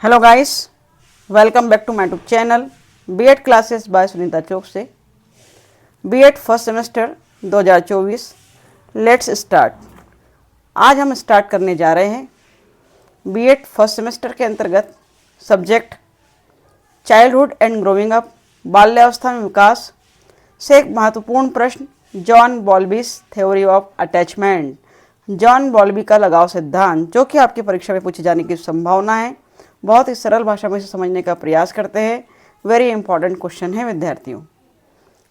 Hello guys, welcome back to my YouTube channel BEd classes by Sunita Chauk से। BEd first semester 2024 let's start. आज हम start करने जा रहे हैं बीएड फर्स्ट सेमेस्टर के अंतर्गत subject childhood and growing up, बाल्यावस्था में विकास से एक महत्वपूर्ण प्रश्न, John Bowlby's theory of attachment. John Bowlby का लगाव सिद्धांत, जो कि आपकी परीक्षा में पूछे जाने की संभावना है। बहुत ही सरल भाषा में इसे समझने का प्रयास करते हैं। वेरी इंपॉर्टेंट क्वेश्चन है विद्यार्थियों।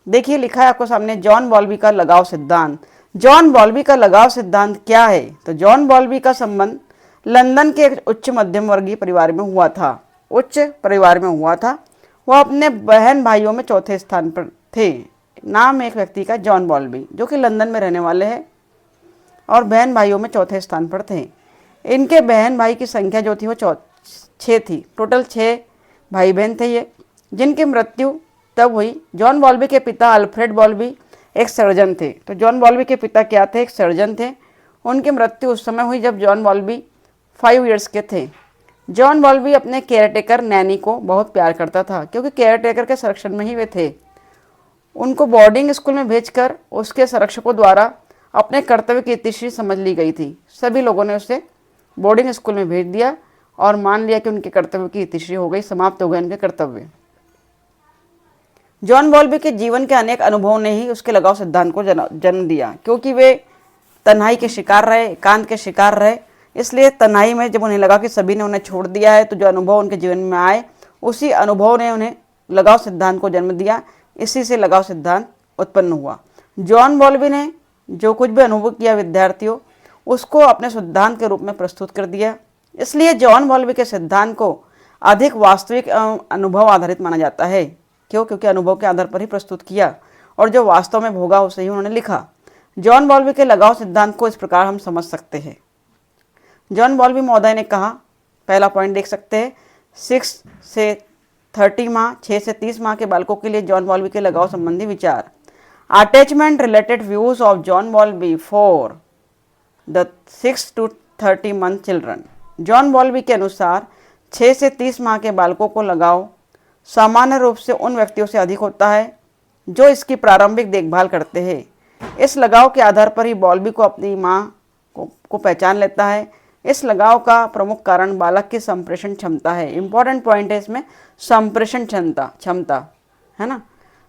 देखिए, लिखा है आपको सामने जॉन बॉल्बी का लगाव सिद्धांत। जॉन बॉल्बी का लगाव सिद्धांत क्या है? तो जॉन बॉल्बी का संबंध लंदन के एक उच्च मध्यम वर्गीय परिवार में हुआ था। उच्च परिवार में हुआ था। वह अपने बहन भाइयों में चौथे स्थान पर थे। नाम एक व्यक्ति का जॉन बॉल्बी, जो कि लंदन में रहने वाले हैं और बहन भाइयों में चौथे स्थान पर थे। इनके बहन भाई की संख्या जो थी वो 6 थी। टोटल 6 भाई बहन थे ये, जिनकी मृत्यु तब हुई। जॉन बॉल्बी के पिता अल्फ्रेड बॉल्बी एक सर्जन थे। तो जॉन बॉल्बी के पिता क्या थे? एक सर्जन थे। उनकी मृत्यु उस समय हुई जब जॉन बॉल्बी 5 ईयर्स के थे। जॉन बॉल्बी अपने केयरटेकर नैनी को बहुत प्यार करता था, क्योंकि केयरटेकर के संरक्षण में ही वे थे। उनको बोर्डिंग स्कूल में भेजकर उसके संरक्षकों द्वारा अपने कर्तव्य की इतिश्री समझ ली गई थी। सभी लोगों ने उसे बोर्डिंग स्कूल में भेज दिया और मान लिया कि उनके कर्तव्य की इतिश्री हो गई, समाप्त हो गए उनके कर्तव्य। जॉन बॉल्बी के जीवन के अनेक अनुभवों ने ही उसके लगाव सिद्धांत को जन्म दिया, क्योंकि वे तन्हाई के शिकार रहे, एकांत के शिकार रहे। इसलिए तन्हाई में जब उन्हें लगा कि सभी ने उन्हें छोड़ दिया है, तो जो अनुभव उनके जीवन में आए, उसी अनुभव ने उन्हें लगाव सिद्धांत को जन्म दिया। इसी से लगाव सिद्धांत उत्पन्न हुआ। जॉन बॉल्बी ने जो कुछ भी अनुभव किया विद्यार्थियों, उसको अपने सिद्धांत के रूप में प्रस्तुत कर दिया। इसलिए जॉन बॉल्बी के सिद्धांत को अधिक वास्तविक अनुभव आधारित माना जाता है। क्यों? क्योंकि अनुभव के आधार पर ही प्रस्तुत किया और जो वास्तव में भोगा उसे ही उन्होंने लिखा। जॉन बॉल्बी के लगाव सिद्धांत को इस प्रकार हम समझ सकते हैं। जॉन बॉल्बी महोदय ने कहा, पहला पॉइंट देख सकते हैं, 6 से 30 माह 6 से 30 माह के बालकों के लिए जॉन बॉल्बी के लगाव संबंधी विचार। Attachment related views of John Bowlby for the 6 to 30 month children. John Bowlby के अनुसार 6 से 30 माह के बालकों को लगाव सामान्य रूप से उन व्यक्तियों से अधिक होता है जो इसकी प्रारंभिक देखभाल करते हैं। इस लगाव के आधार पर ही बॉल्बी को अपनी माँ को पहचान लेता है। इस लगाव का प्रमुख कारण बालक की संप्रेषण क्षमता है। इंपॉर्टेंट पॉइंट है इसमें, संप्रेषण क्षमता है ना,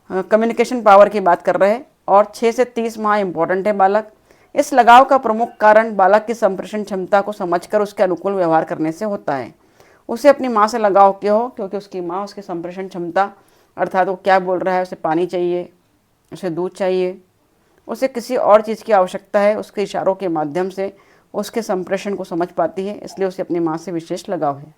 कम्युनिकेशन पावर की बात कर रहे हैं। और 6 से 30 माह इंपॉर्टेंट है बालक। इस लगाव का प्रमुख कारण बालक की संप्रेषण क्षमता को समझकर उसके अनुकूल व्यवहार करने से होता है। उसे अपनी माँ से लगाव क्यों हो? क्योंकि उसकी माँ उसकी संप्रेषण क्षमता, अर्थात वो क्या बोल रहा है, उसे पानी चाहिए, उसे दूध चाहिए, उसे किसी और चीज़ की आवश्यकता है, उसके इशारों के माध्यम से उसके संप्रेषण को समझ पाती है। इसलिए उसे अपनी माँ से विशेष लगाव है।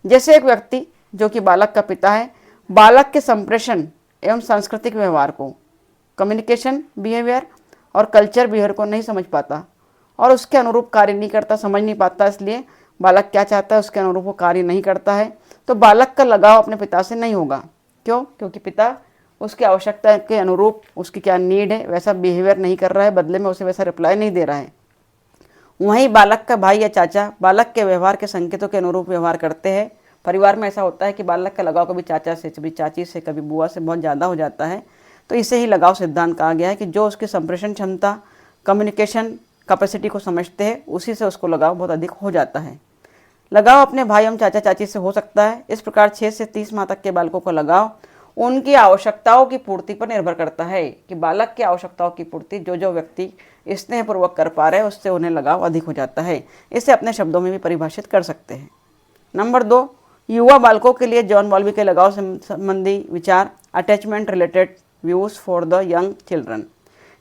जैसे एक व्यक्ति जो कि बालक का पिता है, बालक के संप्रेषण एवं सांस्कृतिक व्यवहार को, कम्युनिकेशन बिहेवियर और कल्चर बिहेवियर को नहीं समझ पाता और उसके अनुरूप कार्य नहीं करता, समझ नहीं पाता। इसलिए बालक क्या चाहता है उसके अनुरूप वो कार्य नहीं करता है, तो बालक का लगाव अपने पिता से नहीं होगा। क्यों? क्योंकि पिता उसकी आवश्यकता के अनुरूप, उसकी क्या नीड है, वैसा बिहेवियर नहीं कर रहा है, बदले में उसे वैसा रिप्लाई नहीं दे रहा है। वहीं बालक का भाई या चाचा बालक के व्यवहार के संकेतों के अनुरूप व्यवहार करते हैं। परिवार में ऐसा होता है कि बालक का लगाव कभी चाचा से, कभी चाची से, कभी बुआ से बहुत ज़्यादा हो जाता है। तो इसे ही लगाव सिद्धांत कहा गया है कि जो उसकी संप्रेषण क्षमता, कम्युनिकेशन कैपेसिटी को समझते हैं, उसी से उसको लगाव बहुत अधिक हो जाता है। लगाव अपने भाई एवं चाचा चाची से हो सकता है। इस प्रकार 6 से 30 माह तक के बालकों को लगाव उनकी आवश्यकताओं की पूर्ति पर निर्भर करता है कि बालक की आवश्यकताओं की पूर्ति जो व्यक्ति स्नेहपूर्वक कर पा रहे हैं, उससे उन्हें लगाव अधिक हो जाता है। इसे अपने शब्दों में भी परिभाषित कर सकते हैं। नंबर 2, युवा बालकों के लिए जॉन बॉल्बी के लगाव संबंधी विचार। Attachment related views for the young children.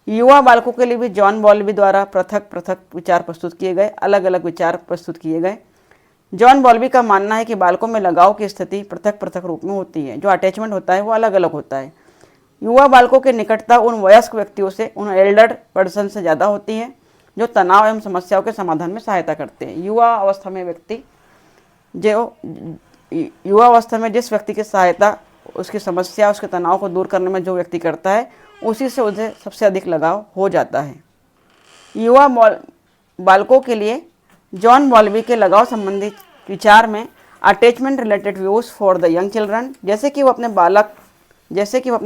युवा बालकों के लिए भी जॉन बॉल्बी द्वारा पृथक पृथक विचार प्रस्तुत किए गए, अलग अलग विचार प्रस्तुत किए गए। जॉन बॉल्बी का मानना है कि बालकों में लगाव की स्थिति पृथक पृथक रूप में होती है। जो अटैचमेंट होता है वो अलग अलग होता है। युवा बालकों की निकटता उन वयस्क व्यक्तियों से, उन एल्डर पर्सन से ज़्यादा होती है जो तनाव एवं समस्याओं के समाधान में सहायता करते हैं। युवा अवस्था में जिस व्यक्ति की सहायता उसकी समस्या, उसके तनाव को दूर करने में जो व्यक्ति करता है, उसी से उसे सबसे अधिक लगाव हो जाता है। युवा बालकों के लिए जॉन बॉल्बी के लगाव संबंधी विचार में attachment related views for the young children, जैसे कि वो अपने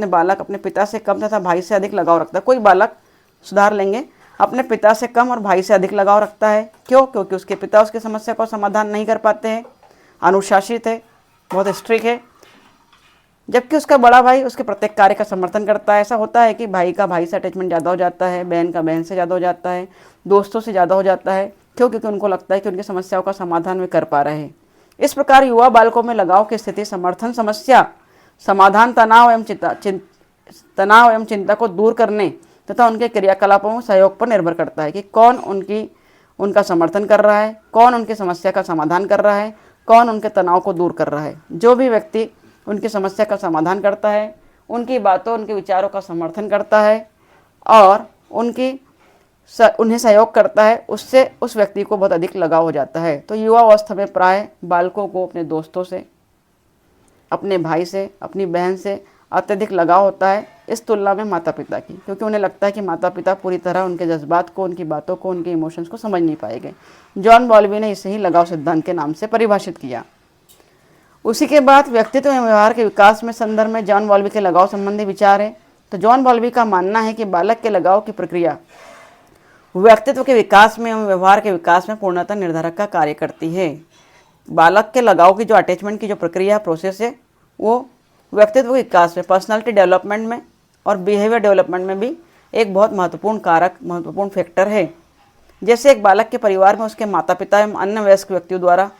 बालक अपने पिता से कम तथा भाई से अधिक लगाव रखता है। कोई बालक, सुधार लेंगे, अपने पिता से कम और भाई से अधिक लगाव रखता है। क्यों? क्योंकि उसके पिता उसकी समस्या को समाधान नहीं कर पाते हैं, अनुशासित है, बहुत स्ट्रिक्ट है, जबकि उसका बड़ा भाई उसके प्रत्येक कार्य का समर्थन करता है। ऐसा होता है कि भाई का भाई से अटैचमेंट ज़्यादा हो जाता है, बहन का बहन से ज़्यादा हो जाता है, दोस्तों से ज़्यादा हो जाता है। क्यों? क्योंकि उनको लगता है कि उनकी समस्याओं का समाधान वे कर पा रहे हैं। इस प्रकार युवा बालकों में लगाव की स्थिति समर्थन, समस्या समाधान, तनाव एवं चिंता को दूर करने तथा उनके क्रियाकलापों में सहयोग पर निर्भर करता है कि कौन उनका समर्थन कर रहा है, कौन उनकी समस्या का समाधान कर रहा है, कौन उनके तनाव को दूर कर रहा है। जो भी व्यक्ति उनकी समस्या का समाधान करता है, उनकी बातों, उनके विचारों का समर्थन करता है और उन्हें सहयोग करता है, उससे उस व्यक्ति को बहुत अधिक लगाव हो जाता है। तो युवा अवस्था में प्राय बालकों को अपने दोस्तों से, अपने भाई से, अपनी बहन से अत्यधिक लगाव होता है इस तुलना में माता पिता की, क्योंकि उन्हें लगता है कि माता पिता पूरी तरह उनके जज्बात को, उनकी बातों को, उनके इमोशंस को समझ नहीं पाएंगे। जॉन बॉल्बी ने इसे ही लगाव सिद्धांत के नाम से परिभाषित किया। उसी के बाद व्यक्तित्व एवं व्यवहार के विकास में संदर्भ में जॉन बॉल्बी के लगाव संबंधी विचार है। तो जॉन बॉल्बी का मानना है कि बालक के लगाव की प्रक्रिया व्यक्तित्व के विकास में एवं व्यवहार के विकास में पूर्णतः निर्धारक का कार्य करती है। बालक के लगाव की जो अटैचमेंट की जो प्रक्रिया, प्रोसेस है, वो व्यक्तित्व के विकास में, पर्सनालिटी डेवलपमेंट में और बिहेवियर डेवलपमेंट में भी एक बहुत महत्वपूर्ण कारक, महत्वपूर्ण फैक्टर है। जैसे एक बालक के परिवार में उसके माता पिता एवं अन्य वयस्क व्यक्तियों द्वारा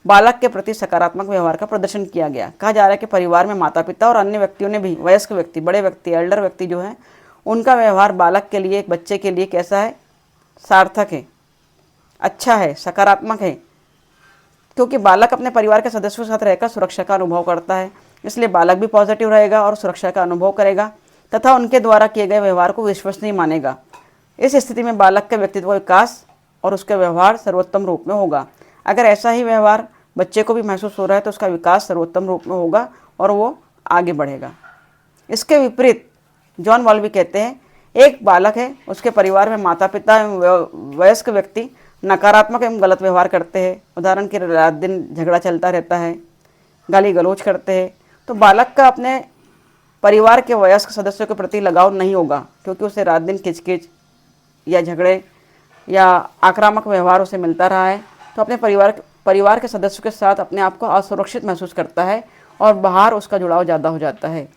बालक के प्रति सकारात्मक व्यवहार का प्रदर्शन किया गया। कहा जा रहा है कि परिवार में माता पिता और अन्य व्यक्तियों ने भी, वयस्क व्यक्ति, बड़े व्यक्ति, एल्डर व्यक्ति जो है, उनका व्यवहार बालक के लिए, एक बच्चे के लिए कैसा है? सार्थक है, अच्छा है, सकारात्मक है, क्योंकि बालक अपने परिवार के सदस्यों के साथ रहकर सुरक्षा का अनुभव करता है। इसलिए बालक भी पॉजिटिव रहेगा और सुरक्षा का अनुभव करेगा तथा उनके द्वारा किए गए व्यवहार को विश्वसनीय मानेगा। इस स्थिति में बालक का व्यक्तित्व का विकास और उसका व्यवहार सर्वोत्तम रूप में होगा। अगर ऐसा ही व्यवहार बच्चे को भी महसूस हो रहा है तो उसका विकास सर्वोत्तम रूप में होगा और वो आगे बढ़ेगा। इसके विपरीत जॉन बॉल्बी कहते हैं, एक बालक है, उसके परिवार में माता पिता एवं वयस्क व्यक्ति नकारात्मक एवं गलत व्यवहार करते हैं। उदाहरण के लिए रात दिन झगड़ा चलता रहता है, गाली गलौज करते हैं, तो बालक का अपने परिवार के वयस्क सदस्यों के प्रति लगाव नहीं होगा, क्योंकि उसे रात दिन किचकिच या झगड़े या आक्रामक व्यवहार उसे मिलता रहा है। तो अपने परिवार के सदस्यों के साथ अपने आप को असुरक्षित महसूस करता है और बाहर उसका जुड़ाव ज़्यादा हो जाता है।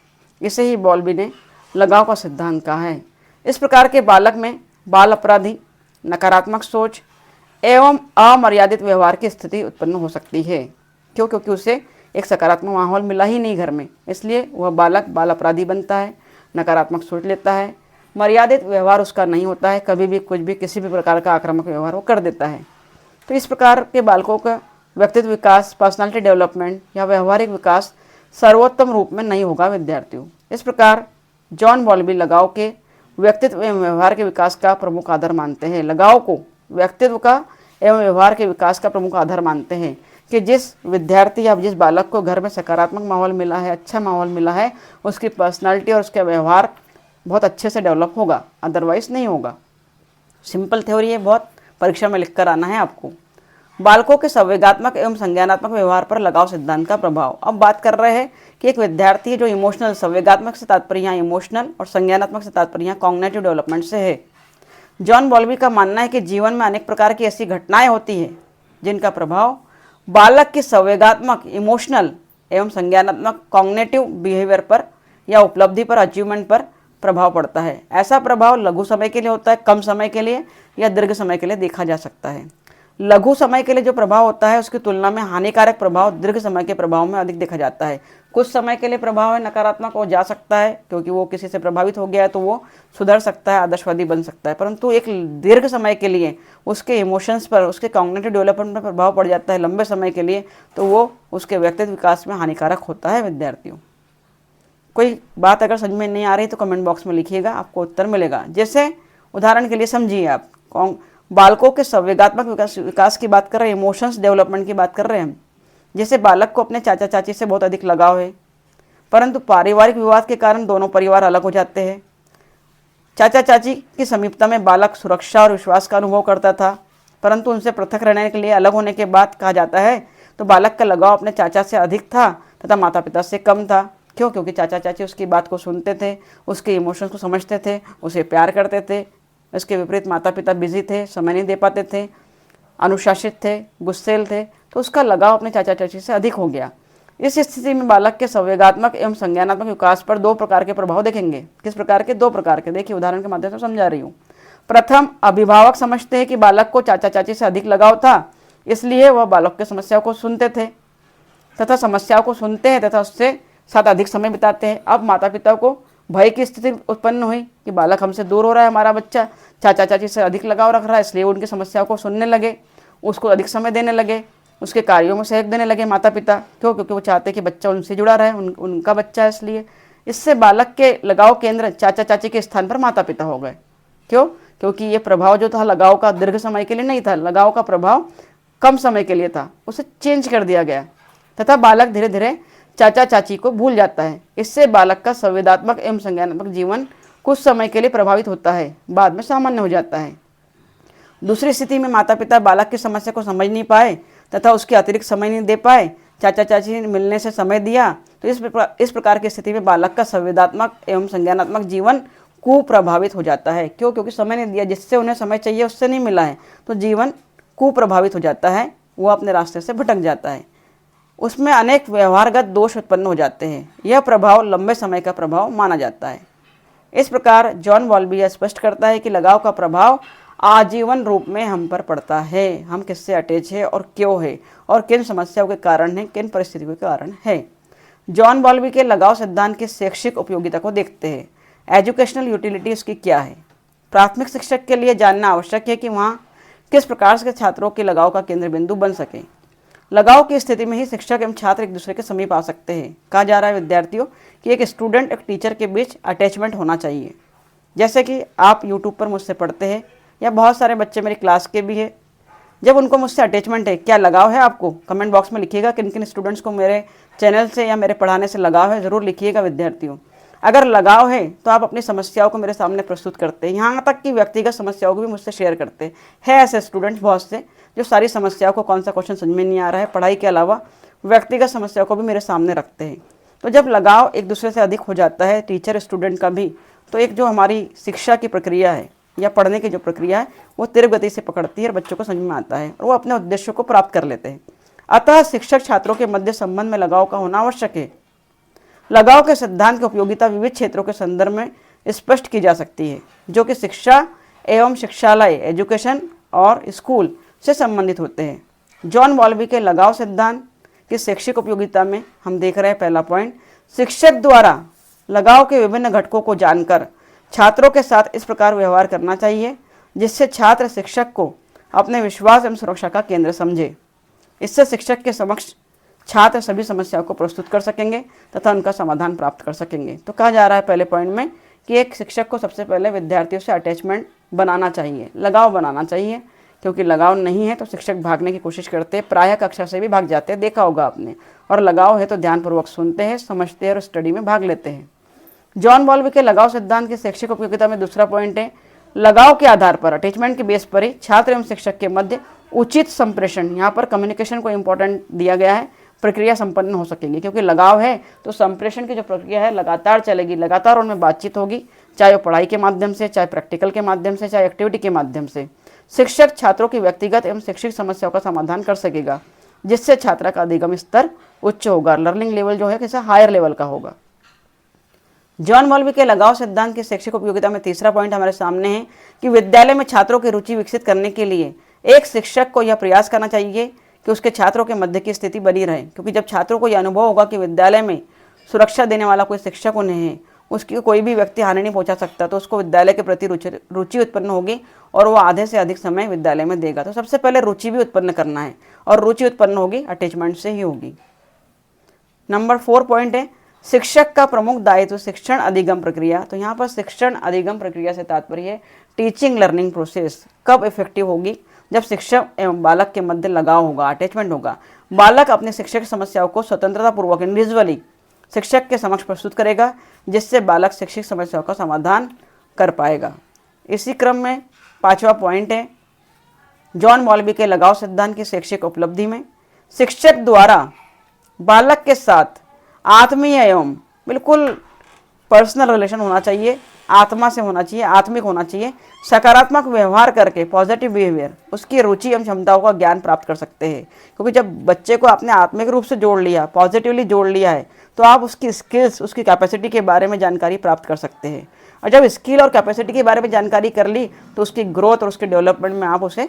इसे ही बॉल्बी ने लगाव का सिद्धांत कहा है। इस प्रकार के बालक में बाल अपराधी, नकारात्मक सोच एवं अमर्यादित व्यवहार की स्थिति उत्पन्न हो सकती है। क्यों? क्योंकि उसे एक सकारात्मक माहौल मिला ही नहीं घर में, इसलिए वह बालक बाल अपराधी बनता है, नकारात्मक सोच लेता है, मर्यादित व्यवहार उसका नहीं होता है, कभी भी कुछ भी, किसी भी प्रकार का आक्रामक व्यवहार वो कर देता है। तो इस प्रकार के बालकों का व्यक्तित्व विकास, पर्सनालिटी डेवलपमेंट या व्यवहारिक विकास सर्वोत्तम रूप में नहीं होगा विद्यार्थियों। इस प्रकार जॉन बॉल्बी लगाव के व्यक्तित्व एवं व्यवहार के विकास का प्रमुख आधार मानते हैं। लगाव को व्यक्तित्व का एवं व्यवहार के विकास का प्रमुख आधार मानते हैं कि जिस विद्यार्थी या जिस बालक को घर में सकारात्मक माहौल मिला है, अच्छा माहौल मिला है, उसकी पर्सनालिटी और उसका व्यवहार बहुत अच्छे से डेवलप होगा, अदरवाइज नहीं होगा। सिंपल थ्योरी है, बहुत परीक्षा में लिख कर आना है आपको। बालकों के संवेगात्मक एवं संज्ञानात्मक व्यवहार पर लगाव सिद्धांत का प्रभाव। अब बात कर रहे हैं कि एक विद्यार्थी है जो इमोशनल, संवेगात्मक से तात्पर्य यहाँ इमोशनल और संज्ञानात्मक से तात्पर्य यहाँ कॉग्निटिव डेवलपमेंट से है। जॉन बॉल्बी का मानना है कि जीवन में अनेक प्रकार की ऐसी घटनाएं होती हैं जिनका प्रभाव बालक की संवेगात्मक, इमोशनल एवं संज्ञानात्मक कॉग्निटिव बिहेवियर पर या उपलब्धि पर, अचीवमेंट पर प्रभाव पड़ता है। ऐसा प्रभाव लघु समय के लिए होता है, कम समय के लिए या दीर्घ समय के लिए देखा जा सकता है। लघु समय के लिए जो प्रभाव होता है उसकी तुलना में हानिकारक प्रभाव दीर्घ समय के प्रभाव में अधिक देखा जाता है। कुछ समय के लिए प्रभाव है नकारात्मक हो जा सकता है, क्योंकि वो किसी से प्रभावित हो गया है तो वो सुधर सकता है, आदर्शवादी बन सकता है, परंतु एक दीर्घ समय के लिए उसके इमोशंस पर, उसके कॉग्निटिव डेवलपमेंट पर प्रभाव पड़ जाता है लंबे समय के लिए, तो वो उसके व्यक्तित्व विकास में हानिकारक होता है। विद्यार्थियों, कोई बात अगर समझ में नहीं आ रही तो कमेंट बॉक्स में लिखिएगा, आपको उत्तर मिलेगा। जैसे उदाहरण के लिए समझिए, आप बालकों के संवेगात्मक विकास की बात कर रहे हैं, इमोशंस डेवलपमेंट की बात कर रहे हैं हम। जैसे बालक को अपने चाचा चाची से बहुत अधिक लगाव है, परंतु पारिवारिक विवाद के कारण दोनों परिवार अलग हो जाते हैं। चाचा चाची की समीपता में बालक सुरक्षा और विश्वास का अनुभव करता था, परंतु उनसे पृथक रहने के लिए, अलग होने के बाद कहा जाता है तो बालक का लगाव अपने चाचा से अधिक था तथा माता पिता से कम था। क्यों? क्योंकि चाचा चाची उसकी बात को सुनते थे, उसके इमोशंस को समझते थे, उसे प्यार करते थे। इसके विपरीत माता पिता बिजी थे, समय नहीं दे पाते थे, अनुशासित थे, गुस्सेल थे, तो उसका लगाव अपने चाचा चाची से अधिक हो गया। इस स्थिति में बालक के संवेगात्मक एवं संज्ञानात्मक विकास पर दो प्रकार के प्रभाव देखेंगे। किस प्रकार के? दो प्रकार के। देखिए उदाहरण के माध्यम से समझा रही हूँ। प्रथम, अभिभावक समझते हैं कि बालक को चाचा चाची से अधिक लगाव था, इसलिए वह बालक की समस्याओं को सुनते थे तथा समस्याओं को सुनते हैं तथा उससे साथ अधिक समय बिताते हैं। अब माता पिता को भय की स्थिति उत्पन्न हुई कि बालक हमसे दूर हो रहा है, हमारा बच्चा चाचा चाची से अधिक लगाव रख रहा है, इसलिए उनकी समस्याओं को सुनने लगे, उसको अधिक समय देने लगे, उसके कार्यों में सहयोग देने लगे माता पिता। क्यों? क्योंकि वो चाहते कि बच्चा उनसे जुड़ा रहे, उनका बच्चा है, इसलिए। इससे बालक के लगाव केंद्र चाचा चाची के स्थान पर माता पिता हो गए। क्यों? क्योंकि ये प्रभाव जो था लगाव का दीर्घ समय के लिए नहीं था, लगाव का प्रभाव कम समय के लिए था, उसे चेंज कर दिया गया तथा बालक धीरे धीरे चाचा चाची को भूल जाता है। इससे बालक का संवेदनात्मक एवं संज्ञानात्मक जीवन कुछ समय के लिए प्रभावित होता है, बाद में सामान्य हो जाता है। दूसरी स्थिति में माता पिता बालक की समस्या को समझ नहीं पाए तथा उसके अतिरिक्त समय नहीं दे पाए, चाचा चाची ने मिलने से समय दिया, तो इस प्रकार की स्थिति में बालक का संवेदनात्मक एवं संज्ञानात्मक जीवन कुप्रभावित हो जाता है। क्यों? क्योंकि समय नहीं दिया, जिससे उन्हें समय चाहिए उससे नहीं मिला है, तो जीवन कुप्रभावित हो जाता है, वो अपने रास्ते से भटक जाता है। उसमें अनेक व्यवहारगत दोष उत्पन्न हो जाते हैं। यह प्रभाव लंबे समय का प्रभाव माना जाता है। इस प्रकार जॉन बॉल्बी यह स्पष्ट करता है कि लगाव का प्रभाव आजीवन रूप में हम पर पड़ता है। हम किससे अटैच है और क्यों है और किन समस्याओं के कारण है, किन परिस्थितियों के कारण है। जॉन बॉल्बी के लगाव सिद्धांत की शैक्षिक उपयोगिता को देखते हैं। एजुकेशनल यूटिलिटी उसकी क्या है? प्राथमिक शिक्षक के लिए जानना आवश्यक है कि वहाँ किस प्रकार के छात्रों के लगाव का केंद्र बिंदु बन सके। लगाव की स्थिति में ही शिक्षक एवं छात्र एक दूसरे के समीप आ सकते हैं। कहा जा रहा है विद्यार्थियों कि एक स्टूडेंट एक टीचर के बीच अटैचमेंट होना चाहिए। जैसे कि आप यूट्यूब पर मुझसे पढ़ते हैं या बहुत सारे बच्चे मेरी क्लास के भी है, जब उनको मुझसे अटैचमेंट है, क्या लगाव है आपको? कमेंट बॉक्स में लिखिएगा किन किन स्टूडेंट्स को मेरे चैनल से या मेरे पढ़ाने से लगाव है, ज़रूर लिखिएगा विद्यार्थियों। अगर लगाव है तो आप अपनी समस्याओं को मेरे सामने प्रस्तुत करते हैं, यहाँ तक कि व्यक्तिगत समस्याओं को भी मुझसे शेयर करते हैं। ऐसे स्टूडेंट्स बहुत से जो सारी समस्याओं को, कौन सा क्वेश्चन समझ में नहीं आ रहा है, पढ़ाई के अलावा व्यक्तिगत समस्याओं को भी मेरे सामने रखते हैं। तो जब लगाव एक दूसरे से अधिक हो जाता है, टीचर स्टूडेंट का भी, तो एक जो हमारी शिक्षा की प्रक्रिया है या पढ़ने की जो प्रक्रिया है वो तीव्र गति से पकड़ती है और बच्चों को समझ में आता है और वो अपने उद्देश्यों को प्राप्त कर लेते हैं। अतः शिक्षक छात्रों के मध्य संबंध में लगाव का होना आवश्यक है। लगाव के सिद्धांत की उपयोगिता विविध क्षेत्रों के संदर्भ में स्पष्ट की जा सकती है, जो कि शिक्षा एवं शिक्षालय, एजुकेशन और स्कूल से संबंधित होते हैं। जॉन बॉल्बी के लगाव सिद्धांत की शैक्षिक उपयोगिता में हम देख रहे हैं पहला पॉइंट, शिक्षक द्वारा लगाव के विभिन्न घटकों को जानकर छात्रों के साथ इस प्रकार व्यवहार करना चाहिए जिससे छात्र शिक्षक को अपने विश्वास एवं सुरक्षा का केंद्र समझे। इससे शिक्षक के समक्ष छात्र सभी समस्याओं को प्रस्तुत कर सकेंगे तथा उनका समाधान प्राप्त कर सकेंगे। तो कहा जा रहा है पहले पॉइंट में कि एक शिक्षक को सबसे पहले विद्यार्थियों से अटैचमेंट बनाना चाहिए, लगाव बनाना चाहिए, क्योंकि लगाव नहीं है तो शिक्षक भागने की कोशिश करते हैं, प्रायः कक्षा से भी भाग जाते हैं, देखा होगा आपने। और लगाव है तो ध्यानपूर्वक सुनते हैं, समझते हैं और स्टडी में भाग लेते हैं। जॉन बॉल्बी के लगाव सिद्धांत की शैक्षिक उपयोगिता में दूसरा पॉइंट है, लगाव के आधार पर, अटैचमेंट के बेस पर ही छात्र एवं शिक्षक के मध्य उचित संप्रेषण, यहाँ पर कम्युनिकेशन को इंपॉर्टेंट दिया गया है, प्रक्रिया संपन्न हो सकेगी। क्योंकि लगाव है तो संप्रेषण की जो प्रक्रिया है लगातार चलेगी, लगातार उनमें बातचीत होगी, चाहे वो पढ़ाई के माध्यम से, चाहे प्रैक्टिकल के माध्यम से, चाहे एक्टिविटी के माध्यम से। शिक्षक छात्रों की व्यक्तिगत एवं शैक्षिक समस्याओं का समाधान कर सकेगा, जिससे छात्र का अधिगम स्तर उच्च होगा, लर्निंग लेवल जो है किसी हायर लेवल का होगा। जॉन बॉल्बी के लगाव सिद्धांत की शैक्षिक उपयोगिता में तीसरा पॉइंट हमारे सामने है कि विद्यालय में छात्रों की रुचि विकसित करने के लिए एक शिक्षक को यह प्रयास करना चाहिए कि उसके छात्रों के मध्य की स्थिति बनी रहे। क्योंकि जब छात्रों को यह अनुभव होगा कि विद्यालय में सुरक्षा देने वाला कोई शिक्षक उन्हें है, उसकी कोई भी व्यक्ति हानि नहीं पहुंचा सकता, तो उसको विद्यालय के प्रति रुचि उत्पन्न होगी और वो आधे से अधिक समय विद्यालय में देगा। तो सबसे पहले रुचि भी उत्पन्न करना है और रुचि उत्पन्न होगी अटैचमेंट से ही होगी। नंबर 4 पॉइंट है, शिक्षक का प्रमुख दायित्व शिक्षण अधिगम प्रक्रिया। तो यहाँ पर शिक्षण अधिगम प्रक्रिया से तात्पर्य है टीचिंग लर्निंग प्रोसेस कब इफेक्टिव होगी, जब शिक्षक एवं बालक के मध्य लगाव होगा, अटैचमेंट होगा। बालक अपने शिक्षक समस्याओं को स्वतंत्रतापूर्वक इंडिविजुअली शिक्षक के समक्ष प्रस्तुत करेगा, जिससे बालक शिक्षक समस्याओं का समाधान कर पाएगा। इसी क्रम में 5वां पॉइंट है, जॉन बॉल्बी के लगाव सिद्धांत की शैक्षिक उपलब्धि में शिक्षक द्वारा बालक के साथ आत्मीय एवं बिल्कुल पर्सनल रिलेशन होना चाहिए, आत्मा से होना चाहिए, आत्मिक होना चाहिए, सकारात्मक व्यवहार करके पॉजिटिव बिहेवियर उसकी रुचि एवं क्षमताओं का ज्ञान प्राप्त कर सकते हैं। क्योंकि जब बच्चे को आपने आत्मिक रूप से जोड़ लिया, पॉजिटिवली जोड़ लिया है, तो आप उसकी स्किल्स, उसकी कैपेसिटी के बारे में जानकारी प्राप्त कर सकते हैं। और जब स्किल और कैपेसिटी के बारे में जानकारी कर ली तो उसकी ग्रोथ और उसके डेवलपमेंट में आप उसे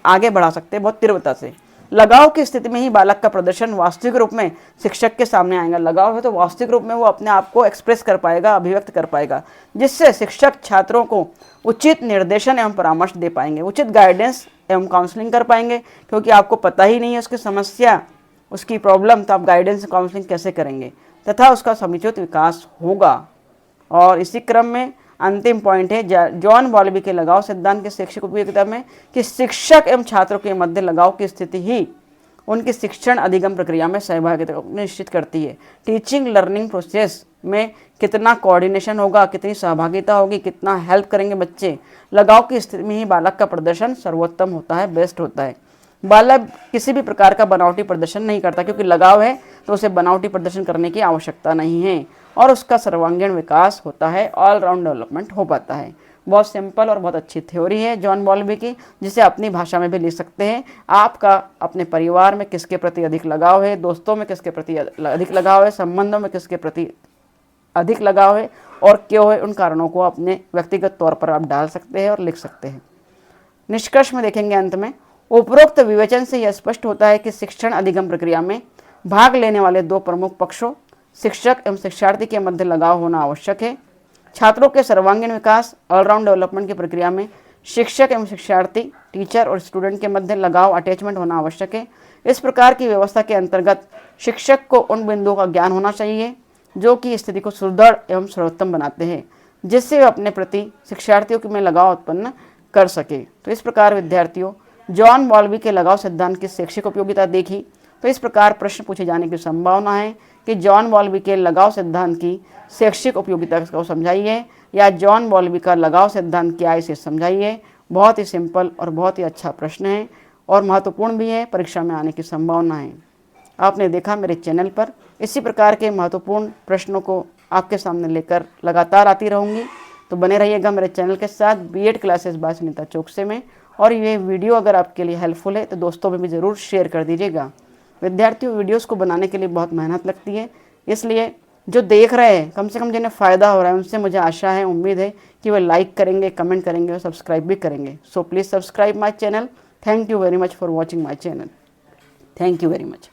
आगे बढ़ा सकते हैं बहुत तीव्रता से। लगाव की स्थिति में ही बालक का प्रदर्शन वास्तविक रूप में शिक्षक के सामने आएगा। लगाव है तो वास्तविक रूप में वो अपने आप को एक्सप्रेस कर पाएगा, अभिव्यक्त कर पाएगा, जिससे शिक्षक छात्रों को उचित निर्देशन एवं परामर्श दे पाएंगे, उचित गाइडेंस एवं काउंसलिंग कर पाएंगे। क्योंकि आपको पता ही नहीं है उसकी समस्या, उसकी प्रॉब्लम, तो आप गाइडेंस काउंसलिंग कैसे करेंगे, तथा उसका समुचित विकास होगा। और इसी क्रम में अंतिम पॉइंट है जॉन बॉल्बी के लगाव सिद्धांत के शैक्षिक उपयोगिता में कि शिक्षक एवं छात्रों के मध्य लगाव की स्थिति ही उनकी शिक्षण अधिगम प्रक्रिया में सहभागिता को निश्चित करती है। टीचिंग लर्निंग प्रोसेस में कितना कोऑर्डिनेशन होगा, कितनी सहभागिता होगी, कितना हेल्प करेंगे बच्चे, लगाव की स्थिति में ही बालक का प्रदर्शन सर्वोत्तम होता है, बेस्ट होता है। बालक किसी भी प्रकार का बनावटी प्रदर्शन नहीं करता, क्योंकि लगाव है तो उसे बनावटी प्रदर्शन करने की आवश्यकता नहीं है और उसका सर्वांगीण विकास होता है, ऑल राउंड डेवलपमेंट हो पाता है। बहुत सिंपल और बहुत अच्छी थ्योरी है जॉन बॉल्बी की, जिसे अपनी भाषा में भी लिख सकते हैं। आपका अपने परिवार में किसके प्रति अधिक लगाव है, दोस्तों में किसके प्रति अधिक लगाव है, संबंधों में किसके प्रति अधिक लगाव है और क्यों है, उन कारणों को अपने व्यक्तिगत तौर पर आप डाल सकते हैं और लिख सकते हैं। निष्कर्ष में देखेंगे अंत में, उपरोक्त विवेचन से यह स्पष्ट होता है कि शिक्षण अधिगम प्रक्रिया में भाग लेने वाले दो प्रमुख पक्षों शिक्षक एवं शिक्षार्थी के मध्य लगाव होना आवश्यक है। छात्रों के सर्वांगीण विकास, ऑलराउंड डेवलपमेंट की प्रक्रिया में शिक्षक एवं शिक्षार्थी, टीचर और स्टूडेंट के मध्य लगाव, अटैचमेंट होना आवश्यक है। इस प्रकार की व्यवस्था के अंतर्गत शिक्षक को उन बिंदुओं का ज्ञान होना चाहिए जो कि स्थिति को सुदृढ़ एवं सर्वोत्तम बनाते हैं, जिससे वे अपने प्रति शिक्षार्थियों में लगाव उत्पन्न कर सके। तो इस प्रकार विद्यार्थियों, जॉन बॉल्बी के लगाव सिद्धांत की शैक्षिक उपयोगिता देखी। तो इस प्रकार प्रश्न पूछे जाने की संभावना है कि जॉन बॉल्बी के लगाव सिद्धांत की शैक्षिक उपयोगिता को समझाइए, या जॉन बॉल्बी का लगाव सिद्धांत क्या है इसे समझाइए। बहुत ही सिंपल और बहुत ही अच्छा प्रश्न है और महत्वपूर्ण भी है, परीक्षा में आने की संभावना है। आपने देखा मेरे चैनल पर इसी प्रकार के महत्वपूर्ण प्रश्नों को आपके सामने लेकर लगातार आती रहूँगी। तो बने रहिएगा मेरे चैनल के साथ, BEd classes by Sunita Chouksey में। और ये वीडियो अगर आपके लिए हेल्पफुल है तो दोस्तों में भी ज़रूर शेयर कर दीजिएगा। विद्यार्थियों, वीडियोस को बनाने के लिए बहुत मेहनत लगती है, इसलिए जो देख रहे हैं, कम से कम जिन्हें फ़ायदा हो रहा है, उनसे मुझे आशा है, उम्मीद है कि वे लाइक करेंगे, कमेंट करेंगे और सब्सक्राइब भी करेंगे। So please subscribe my channel. Thank you very much for watching my channel. Thank you very much.